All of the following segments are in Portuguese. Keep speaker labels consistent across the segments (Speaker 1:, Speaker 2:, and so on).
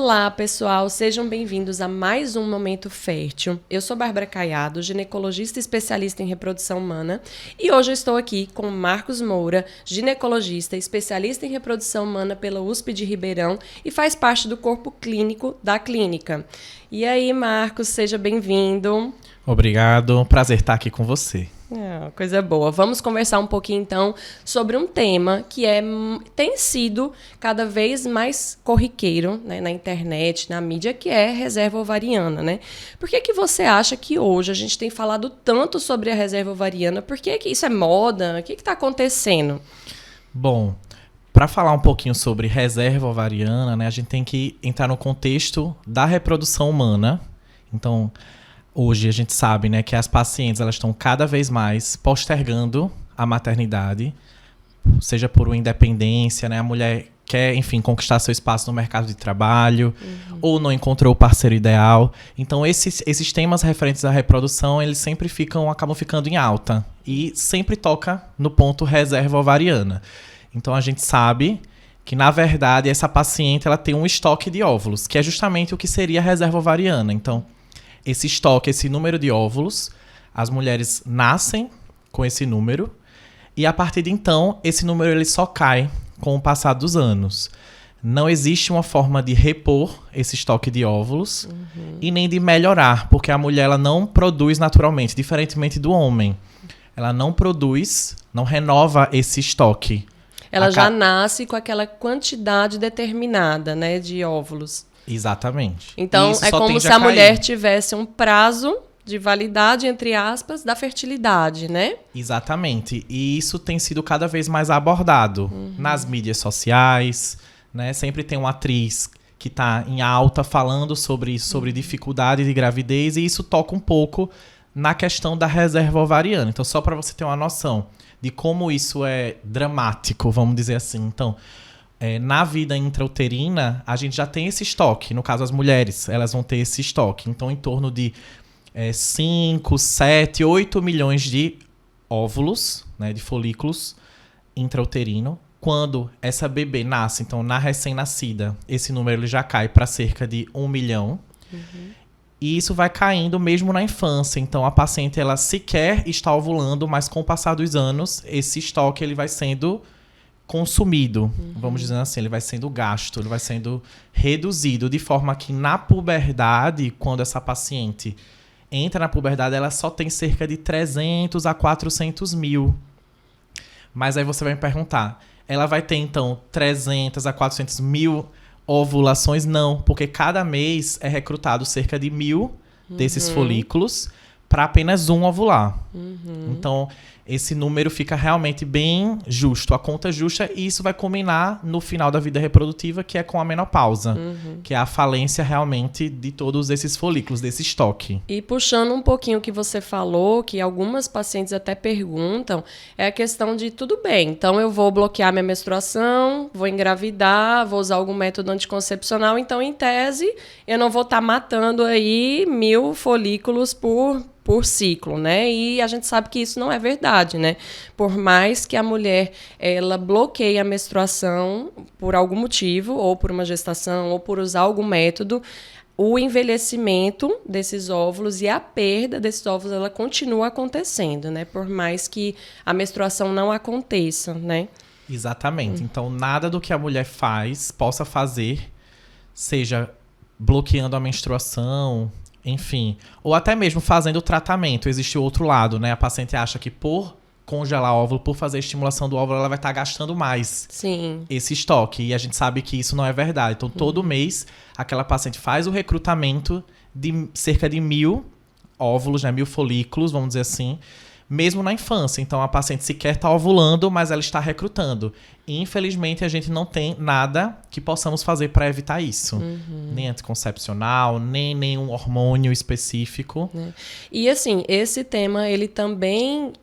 Speaker 1: Olá, pessoal, sejam bem-vindos a mais um Momento Fértil. Eu sou Bárbara Caiado, ginecologista especialista em reprodução humana, e hoje eu estou aqui com Marcos Moura, ginecologista especialista em reprodução humana pela USP de Ribeirão e faz parte do corpo clínico da clínica. E aí, Marcos, seja bem-vindo.
Speaker 2: Obrigado, prazer estar aqui com você.
Speaker 1: Coisa boa. Vamos conversar um pouquinho, então, sobre um tema que tem sido cada vez mais corriqueiro, né, na internet, na mídia, que é reserva ovariana, né? Por que você acha que hoje a gente tem falado tanto sobre a reserva ovariana? Por que isso é moda? O que está acontecendo?
Speaker 2: Bom, para falar um pouquinho sobre reserva ovariana, né, a gente tem que entrar no contexto da reprodução humana. Então, hoje a gente sabe, né, que as pacientes elas estão cada vez mais postergando a maternidade, seja por uma independência, né, a mulher quer, enfim, conquistar seu espaço no mercado de trabalho, ou não encontrou o parceiro ideal. Então, esses temas referentes à reprodução, eles sempre acabam ficando em alta e sempre toca no ponto reserva ovariana. Então, a gente sabe que, na verdade, essa paciente ela tem um estoque de óvulos, que é justamente o que seria a reserva ovariana. Então, esse estoque, esse número de óvulos, as mulheres nascem com esse número e, a partir de então, esse número ele só cai com o passar dos anos. Não existe uma forma de repor esse estoque de óvulos e nem de melhorar, porque a mulher ela não produz naturalmente, diferentemente do homem. Ela não produz, não renova esse estoque.
Speaker 1: Ela já nasce com aquela quantidade determinada, né, de óvulos.
Speaker 2: Exatamente.
Speaker 1: Então, é como se a mulher tivesse um prazo de validade, entre aspas, da fertilidade, né?
Speaker 2: Exatamente. E isso tem sido cada vez mais abordado nas mídias sociais, né? Sempre tem uma atriz que está em alta falando sobre isso, sobre dificuldade de gravidez, e isso toca um pouco na questão da reserva ovariana. Então, só para você ter uma noção de como isso é dramático, vamos dizer assim. Então, na vida intrauterina, a gente já tem esse estoque. No caso, as mulheres, elas vão ter esse estoque. Então, em torno de 5, 7, 8 milhões de óvulos, né, de folículos intrauterino. Quando essa bebê nasce, então, na recém-nascida, esse número ele já cai para cerca de 1 milhão. E isso vai caindo mesmo na infância. Então, a paciente, ela sequer está ovulando, mas com o passar dos anos, esse estoque ele vai sendo consumido, vamos dizer assim, ele vai sendo gasto, ele vai sendo reduzido, de forma que na puberdade, quando essa paciente entra na puberdade, ela só tem cerca de 300 a 400 mil. Mas aí você vai me perguntar, ela vai ter então 300 a 400 mil ovulações? Não, porque cada mês é recrutado cerca de 1.000 desses folículos para apenas um ovular. Então, esse número fica realmente bem justo, a conta justa, e isso vai culminar no final da vida reprodutiva, que é com a menopausa, que é a falência realmente de todos esses folículos, desse estoque.
Speaker 1: E puxando um pouquinho o que você falou, que algumas pacientes até perguntam, é a questão de, tudo bem, então eu vou bloquear minha menstruação, vou engravidar, vou usar algum método anticoncepcional, então, em tese, eu não vou estar matando aí 1.000 folículos por ciclo, né? E a gente sabe que isso não é verdade, né? Por mais que a mulher, ela bloqueie a menstruação por algum motivo, ou por uma gestação, ou por usar algum método, o envelhecimento desses óvulos e a perda desses óvulos, ela continua acontecendo, né? Por mais que a menstruação não aconteça, né?
Speaker 2: Exatamente. Então, nada do que a mulher possa fazer, seja bloqueando a menstruação, enfim, ou até mesmo fazendo o tratamento. Existe o outro lado, né? A paciente acha que por congelar óvulo, por fazer a estimulação do óvulo, ela vai estar gastando mais esse estoque. E a gente sabe que isso não é verdade. Então, todo mês, aquela paciente faz o recrutamento de cerca de 1.000 óvulos, né? 1.000 folículos, vamos dizer assim, mesmo na infância. Então, a paciente sequer está ovulando, mas ela está recrutando. E, infelizmente, a gente não tem nada que possamos fazer para evitar isso. Nem anticoncepcional, nem nenhum hormônio específico.
Speaker 1: E, assim, esse tema, ele também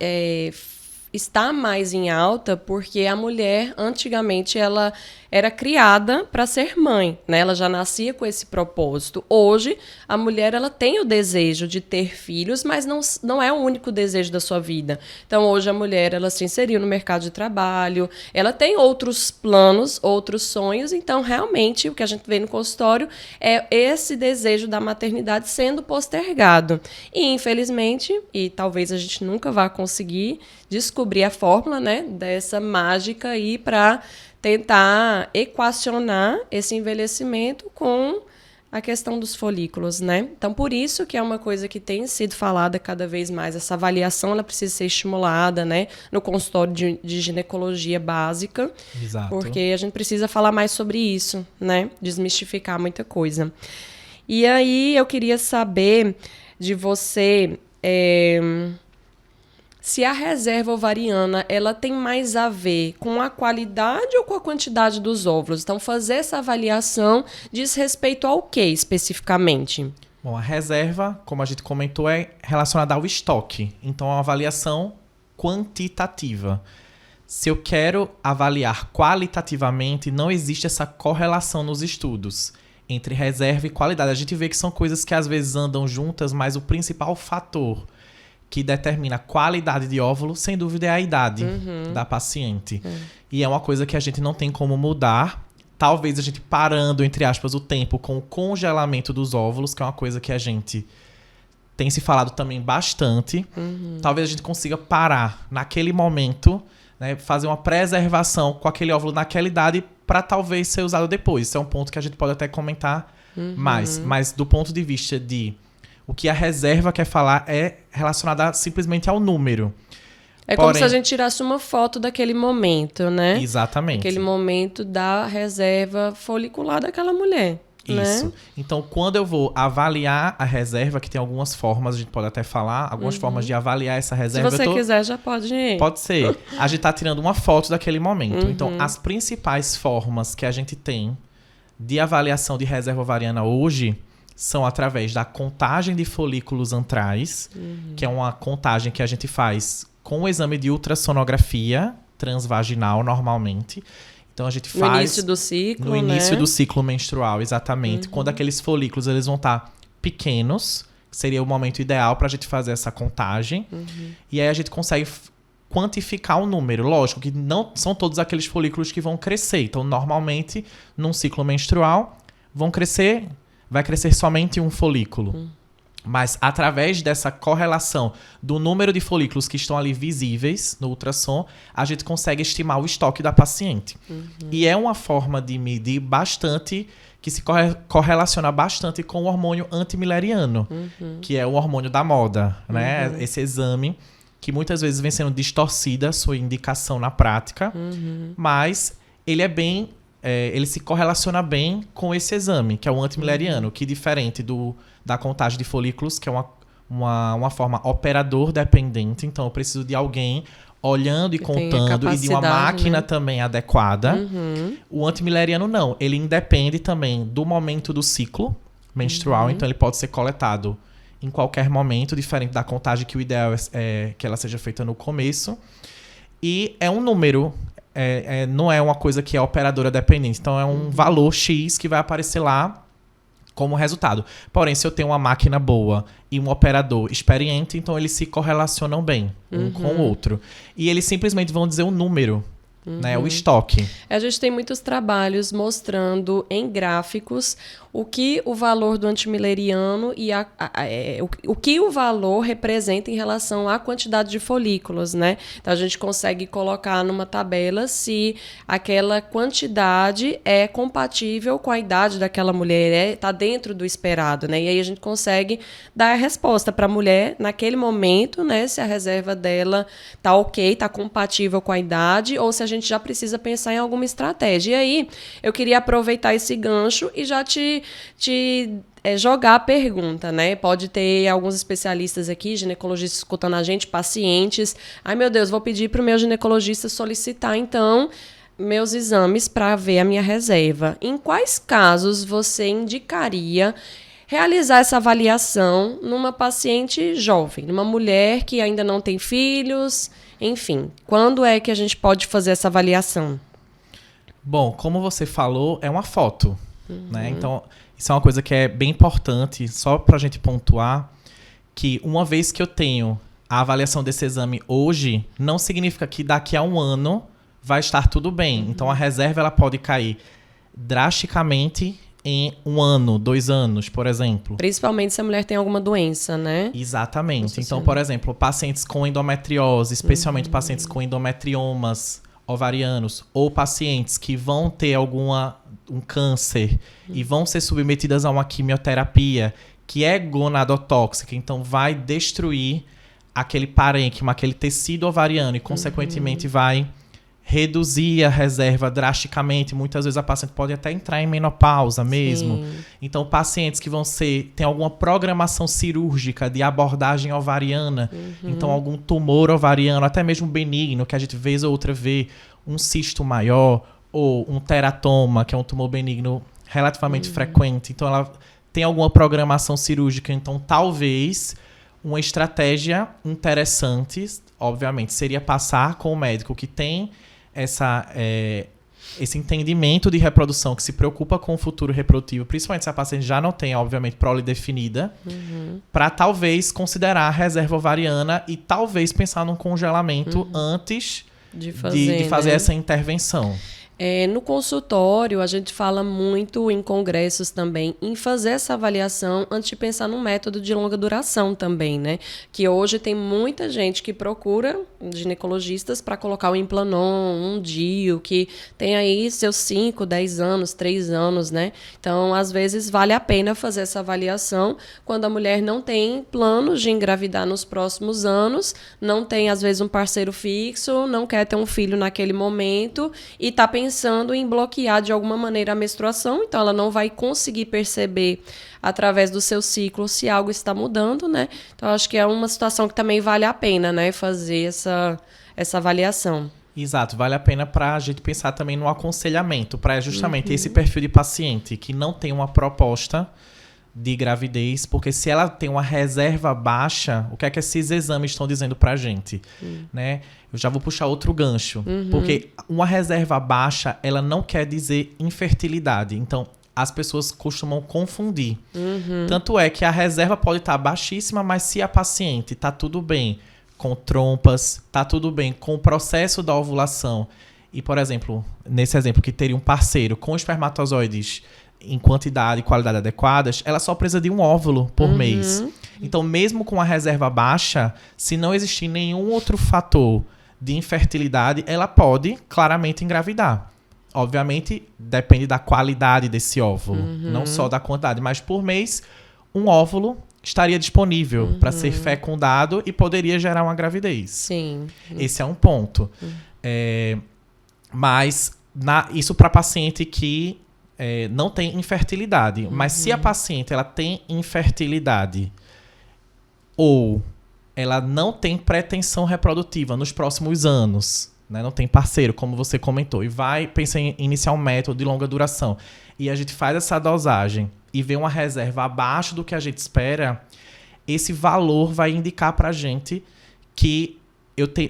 Speaker 1: está mais em alta porque a mulher, antigamente, ela era criada para ser mãe, né? Ela já nascia com esse propósito. Hoje, a mulher ela tem o desejo de ter filhos, mas não é o único desejo da sua vida. Então, hoje, a mulher ela se inseriu no mercado de trabalho, ela tem outros planos, outros sonhos. Então, realmente, o que a gente vê no consultório é esse desejo da maternidade sendo postergado. E, infelizmente, e talvez a gente nunca vá conseguir descobrir a fórmula, né, dessa mágica aí para tentar equacionar esse envelhecimento com a questão dos folículos, né? Então, por isso que é uma coisa que tem sido falada cada vez mais. Essa avaliação, ela precisa ser estimulada, né? No consultório de ginecologia básica.
Speaker 2: Exato.
Speaker 1: Porque a gente precisa falar mais sobre isso, né? Desmistificar muita coisa. E aí, eu queria saber de você... se a reserva ovariana ela tem mais a ver com a qualidade ou com a quantidade dos óvulos? Então, fazer essa avaliação diz respeito ao que especificamente?
Speaker 2: Bom, a reserva, como a gente comentou, é relacionada ao estoque. Então, é uma avaliação quantitativa. Se eu quero avaliar qualitativamente, não existe essa correlação nos estudos entre reserva e qualidade. A gente vê que são coisas que às vezes andam juntas, mas o principal fator que determina a qualidade de óvulo, sem dúvida, é a idade da paciente. E é uma coisa que a gente não tem como mudar. Talvez a gente parando, entre aspas, o tempo com o congelamento dos óvulos, que é uma coisa que a gente tem se falado também bastante. Talvez a gente consiga parar naquele momento, né, fazer uma preservação com aquele óvulo naquela idade para talvez ser usado depois. Isso é um ponto que a gente pode até comentar mais. Mas do ponto de vista de... O que a reserva quer falar é relacionada simplesmente ao número.
Speaker 1: Como se a gente tirasse uma foto daquele momento, né?
Speaker 2: Exatamente.
Speaker 1: Aquele momento da reserva folicular daquela mulher.
Speaker 2: Isso.
Speaker 1: Né?
Speaker 2: Então, quando eu vou avaliar a reserva, que tem algumas formas, a gente pode até falar, algumas formas de avaliar essa reserva.
Speaker 1: Se você quiser, já pode ir.
Speaker 2: Pode ser. A gente tá tirando uma foto daquele momento. Então, as principais formas que a gente tem de avaliação de reserva ovariana hoje são através da contagem de folículos antrais, que é uma contagem que a gente faz com o exame de ultrassonografia transvaginal, normalmente. Então, a gente faz...
Speaker 1: No início do ciclo,
Speaker 2: No início do ciclo menstrual, exatamente. Quando aqueles folículos eles vão estar pequenos, seria o momento ideal para a gente fazer essa contagem. E aí a gente consegue quantificar o número. Lógico que não são todos aqueles folículos que vão crescer. Então, normalmente, num ciclo menstrual, vai crescer somente um folículo. Mas através dessa correlação do número de folículos que estão ali visíveis no ultrassom, a gente consegue estimar o estoque da paciente. E é uma forma de medir bastante, que se correlaciona bastante com o hormônio antimileriano, que é o hormônio da moda, né? Esse exame que muitas vezes vem sendo distorcida a sua indicação na prática, mas ele é bem... ele se correlaciona bem com esse exame, que é o antimileriano, que diferente da contagem de folículos, que é uma forma operador dependente. Então, eu preciso de alguém olhando e contando e de uma máquina, né, também adequada. O antimileriano não. Ele independe também do momento do ciclo menstrual. Então, ele pode ser coletado em qualquer momento, diferente da contagem, que o ideal é que ela seja feita no começo. E é um número... não é uma coisa que é operadora dependente. Então, é um valor X que vai aparecer lá como resultado. Porém, se eu tenho uma máquina boa e um operador experiente, então eles se correlacionam bem um com o outro. E eles simplesmente vão dizer o número, né, o estoque.
Speaker 1: A gente tem muitos trabalhos mostrando em gráficos o que o valor do antimileriano e o que o valor representa em relação à quantidade de folículos, né? Então, a gente consegue colocar numa tabela se aquela quantidade é compatível com a idade daquela mulher, está dentro do esperado, né? E aí a gente consegue dar a resposta para a mulher naquele momento, né? Se a reserva dela está ok, está compatível com a idade, ou se a gente já precisa pensar em alguma estratégia. E aí, eu queria aproveitar esse gancho e já te jogar a pergunta, né? Pode ter alguns especialistas aqui, ginecologistas escutando a gente, pacientes. Ai, meu Deus, vou pedir para o meu ginecologista solicitar, então, meus exames para ver a minha reserva. Em quais casos você indicaria realizar essa avaliação numa paciente jovem, numa mulher que ainda não tem filhos Enfim, quando é que a gente pode fazer essa avaliação?
Speaker 2: Bom, como você falou, é uma foto, né? Então, isso é uma coisa que é bem importante, só pra gente pontuar, que uma vez que eu tenho a avaliação desse exame hoje, não significa que daqui a um ano vai estar tudo bem. Então, a reserva ela pode cair drasticamente em 1 ano, 2 anos, por exemplo.
Speaker 1: Principalmente se a mulher tem alguma doença, né?
Speaker 2: Exatamente. Então, por exemplo, pacientes com endometriose, especialmente pacientes com endometriomas ovarianos, ou pacientes que vão ter um câncer e vão ser submetidas a uma quimioterapia que é gonadotóxica, então vai destruir aquele parênquima, aquele tecido ovariano e, consequentemente, vai reduzir a reserva drasticamente. Muitas vezes a paciente pode até entrar em menopausa mesmo.
Speaker 1: Sim.
Speaker 2: Então, pacientes que tem alguma programação cirúrgica de abordagem ovariana, então algum tumor ovariano, até mesmo benigno, que a gente vez ou outra vê um cisto maior, ou um teratoma, que é um tumor benigno relativamente frequente. Então, ela tem alguma programação cirúrgica. Então, talvez uma estratégia interessante, obviamente, seria passar com o médico que tem esse entendimento de reprodução, que se preocupa com o futuro reprodutivo, principalmente se a paciente já não tem, obviamente, prole definida, para talvez considerar a reserva ovariana e talvez pensar num congelamento antes de fazer essa intervenção.
Speaker 1: No consultório, a gente fala muito em congressos também em fazer essa avaliação antes de pensar num método de longa duração também, né? Que hoje tem muita gente que procura ginecologistas para colocar o Implanon, um DIU, que tem aí seus 5, 10 anos, 3 anos, né? Então, às vezes, vale a pena fazer essa avaliação quando a mulher não tem planos de engravidar nos próximos anos, não tem, às vezes, um parceiro fixo, não quer ter um filho naquele momento e está pensando em bloquear de alguma maneira a menstruação, então ela não vai conseguir perceber através do seu ciclo se algo está mudando, né? Então acho que é uma situação que também vale a pena, né, fazer essa avaliação.
Speaker 2: Exato, vale a pena para a gente pensar também no aconselhamento, para justamente esse perfil de paciente que não tem uma proposta de gravidez, porque se ela tem uma reserva baixa, o que é que esses exames estão dizendo pra gente, né? Eu já vou puxar outro gancho, porque uma reserva baixa, ela não quer dizer infertilidade. Então, as pessoas costumam confundir. Tanto é que a reserva pode estar baixíssima, mas se a paciente tá tudo bem com trompas, tá tudo bem com o processo da ovulação, e, por exemplo, nesse exemplo que teria um parceiro com espermatozoides em quantidade e qualidade adequadas, ela só precisa de um óvulo por mês. Então, mesmo com a reserva baixa, se não existir nenhum outro fator de infertilidade, ela pode claramente engravidar. Obviamente, depende da qualidade desse óvulo, não só da quantidade, mas por mês, um óvulo estaria disponível para ser fecundado e poderia gerar uma gravidez.
Speaker 1: Sim.
Speaker 2: Esse é um ponto. Mas isso para paciente que não tem infertilidade. Mas se a paciente ela tem infertilidade ou ela não tem pretensão reprodutiva nos próximos anos, né, não tem parceiro, como você comentou, e pensa em iniciar um método de longa duração, e a gente faz essa dosagem e vê uma reserva abaixo do que a gente espera, esse valor vai indicar pra gente que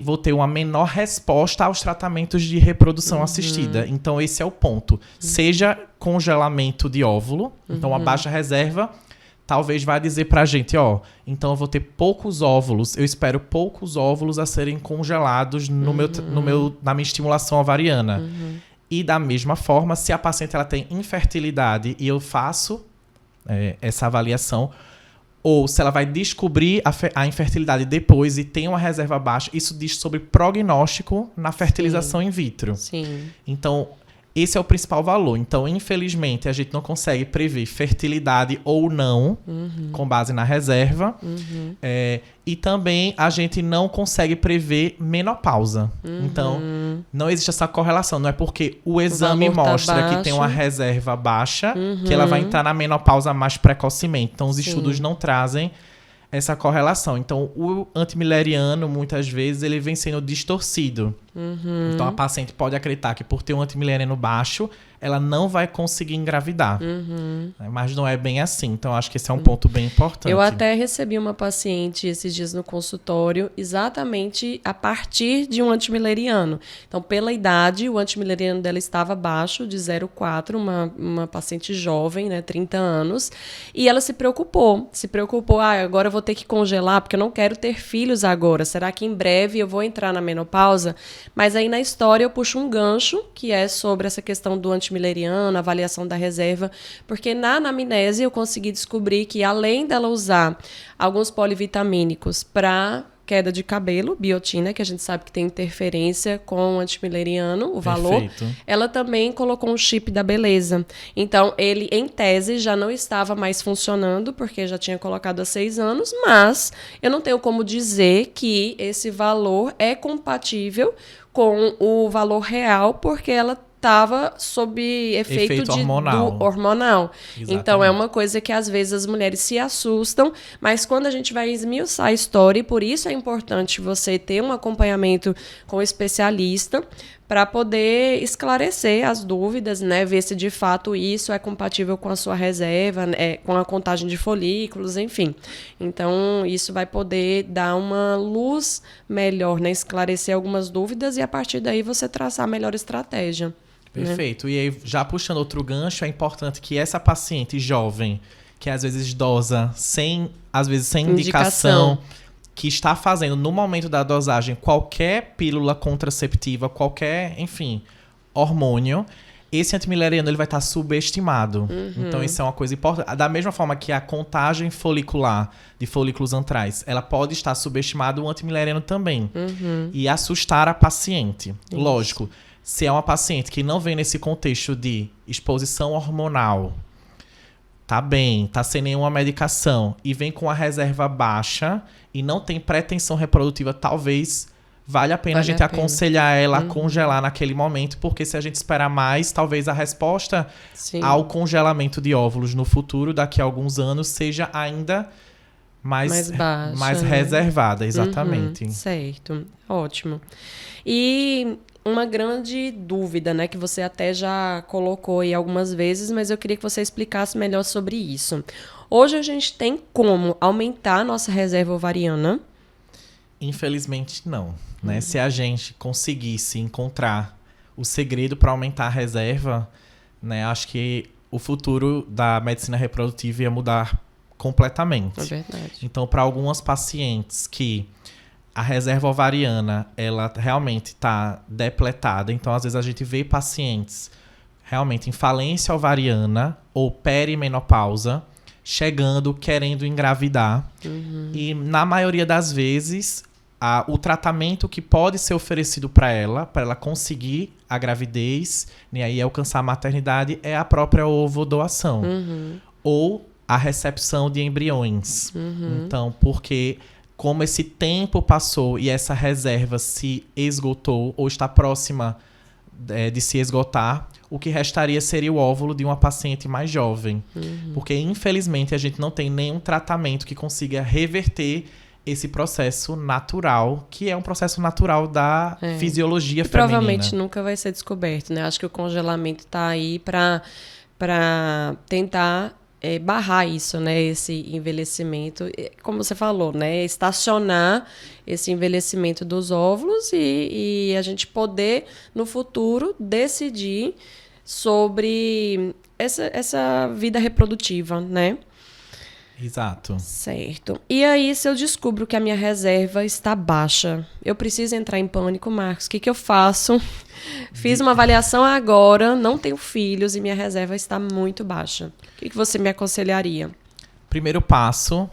Speaker 2: vou ter uma menor resposta aos tratamentos de reprodução assistida. Então, esse é o ponto. Seja congelamento de óvulo, então a baixa reserva talvez vai dizer pra gente, então eu vou ter poucos óvulos, eu espero poucos óvulos a serem congelados na minha estimulação ovariana. E da mesma forma, se a paciente ela tem infertilidade e eu faço essa avaliação, ou se ela vai descobrir a infertilidade depois e tem uma reserva baixa, isso diz sobre prognóstico na fertilização in vitro.
Speaker 1: Sim.
Speaker 2: Então, esse é o principal valor. Então, infelizmente, a gente não consegue prever fertilidade ou não com base na reserva. E também a gente não consegue prever menopausa. Então, não existe essa correlação. Não é porque o exame mostra que tem uma reserva baixa que ela vai entrar na menopausa mais precocemente. Então, os estudos não trazem essa correlação. Então, o antimileriano, muitas vezes, ele vem sendo distorcido. Então, a paciente pode acreditar que por ter um antimileriano baixo, ela não vai conseguir engravidar. Mas não é bem assim. Então, acho que esse é um ponto bem importante.
Speaker 1: Eu até recebi uma paciente esses dias no consultório, exatamente a partir de um antimileriano. Então, pela idade, o antimileriano dela estava baixo, de 0,4, uma paciente jovem, né, 30 anos, e ela se preocupou, agora eu vou ter que congelar, porque eu não quero ter filhos agora, será que em breve eu vou entrar na menopausa? Mas aí na história eu puxo um gancho, que é sobre essa questão do antimileriano, avaliação da reserva, porque na anamnese eu consegui descobrir que além dela usar alguns polivitamínicos para queda de cabelo, biotina, que a gente sabe que tem interferência com o antimileriano, o valor, ela também colocou um chip da beleza. Então, ele, em tese, já não estava mais funcionando, porque já tinha colocado há 6 anos, mas eu não tenho como dizer que esse valor é compatível com o valor real, porque ela estava sob efeito hormonal. Então, é uma coisa que, às vezes, as mulheres se assustam, mas quando a gente vai esmiuçar a história, e por isso é importante você ter um acompanhamento com o especialista, para poder esclarecer as dúvidas, né? Ver se, de fato, isso é compatível com a sua reserva, com a contagem de folículos, enfim. Então, isso vai poder dar uma luz melhor, né? Esclarecer algumas dúvidas e, a partir daí, você traçar a melhor estratégia.
Speaker 2: Perfeito. E aí, já puxando outro gancho, é importante que essa paciente jovem, que às vezes idosa, às vezes sem indicação, que está fazendo no momento da dosagem qualquer pílula contraceptiva, qualquer, enfim, hormônio, esse antimileriano ele vai estar subestimado. Então, isso é uma coisa importante. Da mesma forma que a contagem folicular de folículos antrais, ela pode estar subestimada, o antimileriano também. E assustar a paciente. Isso. Lógico. Se é uma paciente que não vem nesse contexto de exposição hormonal, tá bem, tá sem nenhuma medicação, e vem com a reserva baixa e não tem pretensão reprodutiva, talvez valha a pena a gente aconselhar ela a congelar naquele momento, porque se a gente esperar mais, talvez a resposta ao congelamento de óvulos no futuro, daqui a alguns anos, seja ainda mais baixa, mais reservada, exatamente.
Speaker 1: Certo, ótimo. E uma grande dúvida, né, que você até já colocou aí algumas vezes, mas eu queria que você explicasse melhor sobre isso. Hoje a gente tem como aumentar a nossa reserva ovariana?
Speaker 2: Infelizmente não, né? Se a gente conseguisse encontrar o segredo para aumentar a reserva, né, acho que o futuro da medicina reprodutiva ia mudar completamente.
Speaker 1: É verdade.
Speaker 2: Então, para algumas pacientes que a reserva ovariana, ela realmente está depletada. Então, às vezes, a gente vê pacientes realmente em falência ovariana ou perimenopausa, chegando, querendo engravidar. E, na maioria das vezes, o tratamento que pode ser oferecido para ela conseguir a gravidez, e aí alcançar a maternidade, é a própria ovodoação. Ou a recepção de embriões. Então, porque como esse tempo passou e essa reserva se esgotou ou está próxima de se esgotar, o que restaria seria o óvulo de uma paciente mais jovem. Porque, infelizmente, a gente não tem nenhum tratamento que consiga reverter esse processo natural, que é um processo natural da fisiologia feminina.
Speaker 1: Provavelmente nunca vai ser descoberto, né? Acho que o congelamento está aí para tentar barrar isso, né? Esse envelhecimento, como você falou, né? Estacionar esse envelhecimento dos óvulos e a gente poder, no futuro, decidir sobre essa vida reprodutiva, né?
Speaker 2: Exato.
Speaker 1: Certo. E aí, se eu descubro que a minha reserva está baixa, eu preciso entrar em pânico, Marcos? O que eu faço? Fiz uma avaliação agora, não tenho filhos e minha reserva está muito baixa. O que você me aconselharia?
Speaker 2: Primeiro passo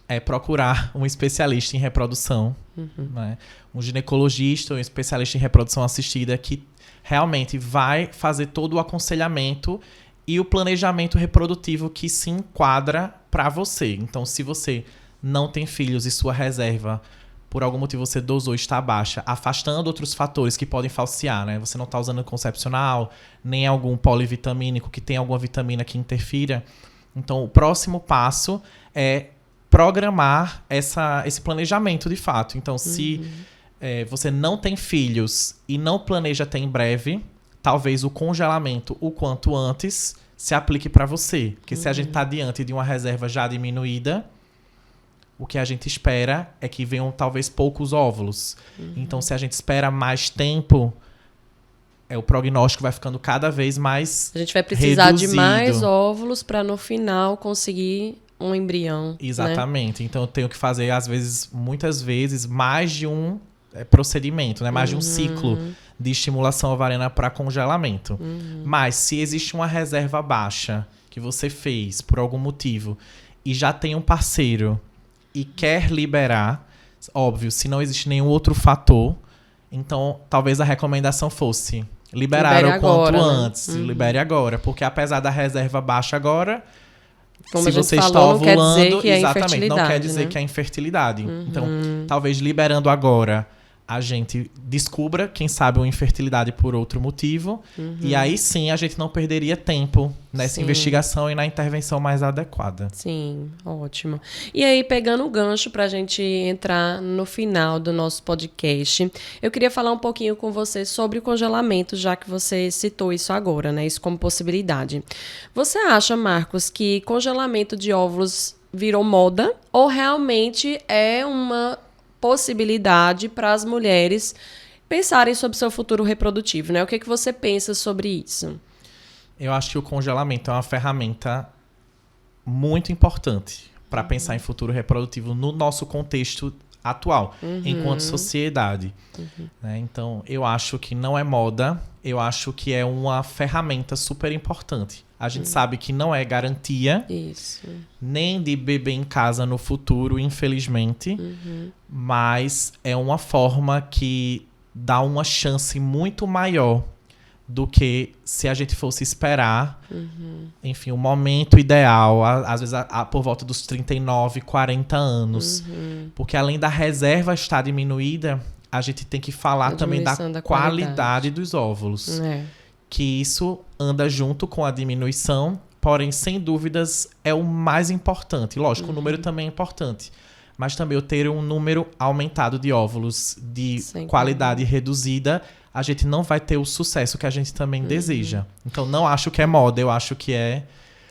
Speaker 2: é procurar um especialista em reprodução, né? Um ginecologista ou um especialista em reprodução assistida que realmente vai fazer todo o aconselhamento e o planejamento reprodutivo que se enquadra para você. Então, se você não tem filhos e sua reserva, por algum motivo você dosou, está baixa, afastando outros fatores que podem falsear, né? Você não está usando concepcional, nem algum polivitamínico que tem alguma vitamina que interfira. Então, o próximo passo é programar esse planejamento de fato. Então, se você não tem filhos e não planeja ter em breve, talvez o congelamento o quanto antes se aplique para você. Porque se a gente está diante de uma reserva já diminuída, o que a gente espera é que venham talvez poucos óvulos. Então, se a gente espera mais tempo, o prognóstico vai ficando cada vez mais
Speaker 1: A gente vai precisar
Speaker 2: reduzido.
Speaker 1: de mais óvulos para no final conseguir um embrião.
Speaker 2: Exatamente. Né? Então, eu tenho que fazer, às vezes, muitas vezes, mais de um procedimento, né? Mais de um ciclo de estimulação ovariana para congelamento. Mas, se existe uma reserva baixa que você fez por algum motivo e já tem um parceiro e quer liberar, óbvio, se não existe nenhum outro fator, então talvez a recomendação fosse liberar o quanto antes, libere agora, porque apesar da reserva baixa agora,
Speaker 1: como
Speaker 2: se você
Speaker 1: falou,
Speaker 2: está ovulando,
Speaker 1: não quer dizer que
Speaker 2: exatamente, não quer
Speaker 1: é
Speaker 2: dizer que é infertilidade. Então, talvez liberando agora, a gente descubra, quem sabe, uma infertilidade por outro motivo. E aí sim a gente não perderia tempo nessa investigação e na intervenção mais adequada.
Speaker 1: Sim, ótimo. E aí, pegando o gancho para a gente entrar no final do nosso podcast, eu queria falar um pouquinho com você sobre o congelamento, já que você citou isso agora, né? Isso como possibilidade. Você acha, Marcos, que congelamento de óvulos virou moda ou realmente é uma possibilidade para as mulheres pensarem sobre seu futuro reprodutivo, né? O que você pensa sobre isso?
Speaker 2: Eu acho que o congelamento é uma ferramenta muito importante para pensar em futuro reprodutivo no nosso contexto atual, enquanto sociedade. Né? Então, eu acho que não é moda, eu acho que é uma ferramenta super importante. A gente sabe que não é garantia nem de bebê em casa no futuro, infelizmente, mas é uma forma que dá uma chance muito maior do que se a gente fosse esperar, enfim, o momento ideal, às vezes por volta dos 39, 40 anos. Porque além da reserva estar diminuída, a gente tem que falar também da qualidade dos óvulos. Que isso anda junto com a diminuição, porém, sem dúvidas, é o mais importante. Lógico, o número também é importante. Mas também eu ter um número aumentado de óvulos de qualidade reduzida, a gente não vai ter o sucesso que a gente também deseja. Então, não acho que é moda, eu acho que é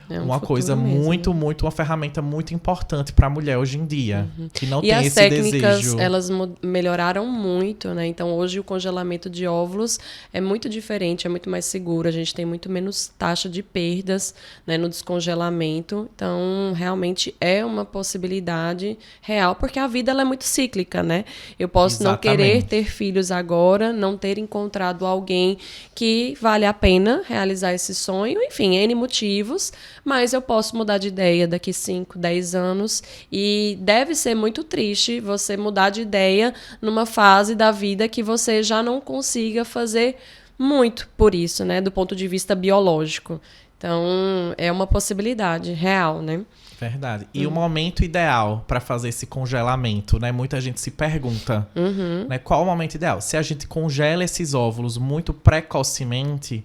Speaker 2: uma coisa muito, muito, uma ferramenta muito importante para a mulher hoje em dia, que não tem esse desejo. E as técnicas, elas
Speaker 1: melhoraram muito, né? Então, hoje o congelamento de óvulos é muito diferente, é muito mais seguro, a gente tem muito menos taxa de perdas, né, no descongelamento. Então, realmente é uma possibilidade real, porque a vida ela é muito cíclica, né? Eu posso não querer ter filhos agora, não ter encontrado alguém que vale a pena realizar esse sonho, enfim, N motivos, mas eu posso mudar de ideia daqui 5, 10 anos e deve ser muito triste você mudar de ideia numa fase da vida que você já não consiga fazer muito por isso, né, do ponto de vista biológico. Então, é uma possibilidade real, né?
Speaker 2: Verdade. E o momento ideal para fazer esse congelamento, né? Muita gente se pergunta, né, qual o momento ideal? Se a gente congela esses óvulos muito precocemente,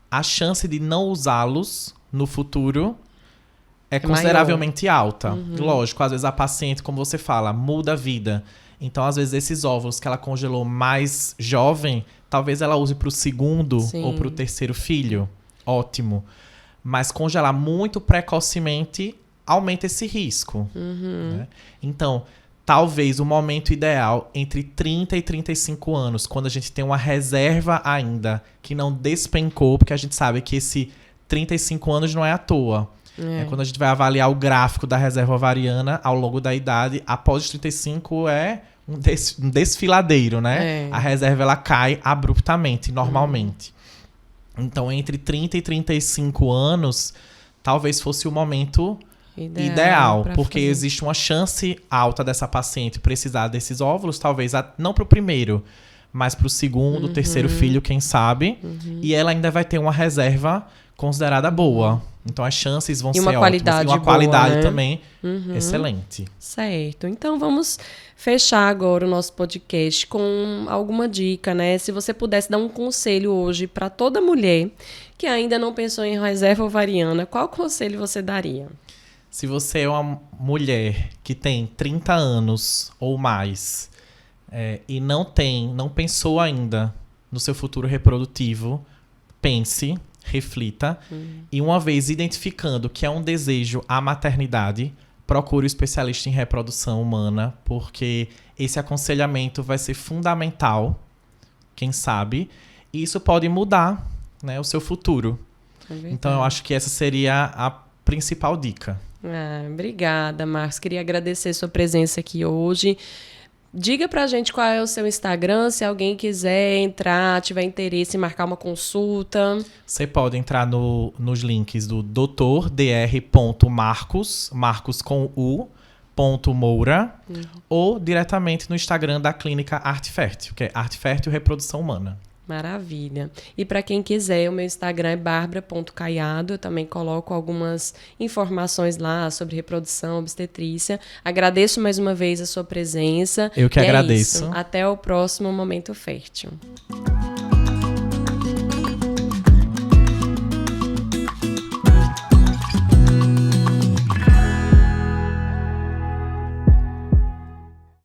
Speaker 2: a chance de não usá-los no futuro é consideravelmente alta. Lógico, às vezes a paciente, como você fala, muda a vida. Então, às vezes, esses óvulos que ela congelou mais jovem, talvez ela use para o segundo ou para o terceiro filho. Ótimo. Mas congelar muito precocemente aumenta esse risco. Né? Então, talvez o momento ideal entre 30 e 35 anos, quando a gente tem uma reserva ainda que não despencou, porque a gente sabe que esse 35 anos não é à toa. Quando a gente vai avaliar o gráfico da reserva ovariana ao longo da idade, após os 35 é um desfiladeiro, né? A reserva ela cai abruptamente, normalmente. Então, entre 30 e 35 anos, talvez fosse o momento ideal porque existe uma chance alta dessa paciente precisar desses óvulos, talvez não para o primeiro, mas para o segundo, terceiro filho, quem sabe. E ela ainda vai ter uma reserva considerada boa. Então, as chances vão ser ótimas. E uma qualidade também excelente.
Speaker 1: Certo. Então, vamos fechar agora o nosso podcast com alguma dica, né? Se você pudesse dar um conselho hoje para toda mulher que ainda não pensou em reserva ovariana, qual conselho você daria?
Speaker 2: Se você é uma mulher que tem 30 anos ou mais e não pensou ainda no seu futuro reprodutivo, pense, reflita e uma vez identificando que é um desejo a maternidade, procure o especialista em reprodução humana, porque esse aconselhamento vai ser fundamental, quem sabe, e isso pode mudar, né, o seu futuro. Então eu acho que essa seria a principal dica.
Speaker 1: Obrigada, Marcos. Queria agradecer sua presença aqui hoje. Diga pra gente qual é o seu Instagram, se alguém quiser entrar, tiver interesse em marcar uma consulta.
Speaker 2: Você pode entrar nos links do dr.marcos, Marcos com U, .moura, ou diretamente no Instagram da clínica Arte Fértil, que é Arte Fértil Reprodução Humana.
Speaker 1: Maravilha. E para quem quiser, o meu Instagram é barbara.caiado. Eu também coloco algumas informações lá sobre reprodução, obstetrícia. Agradeço mais uma vez a sua presença.
Speaker 2: Eu que agradeço.
Speaker 1: Até o próximo Momento Fértil.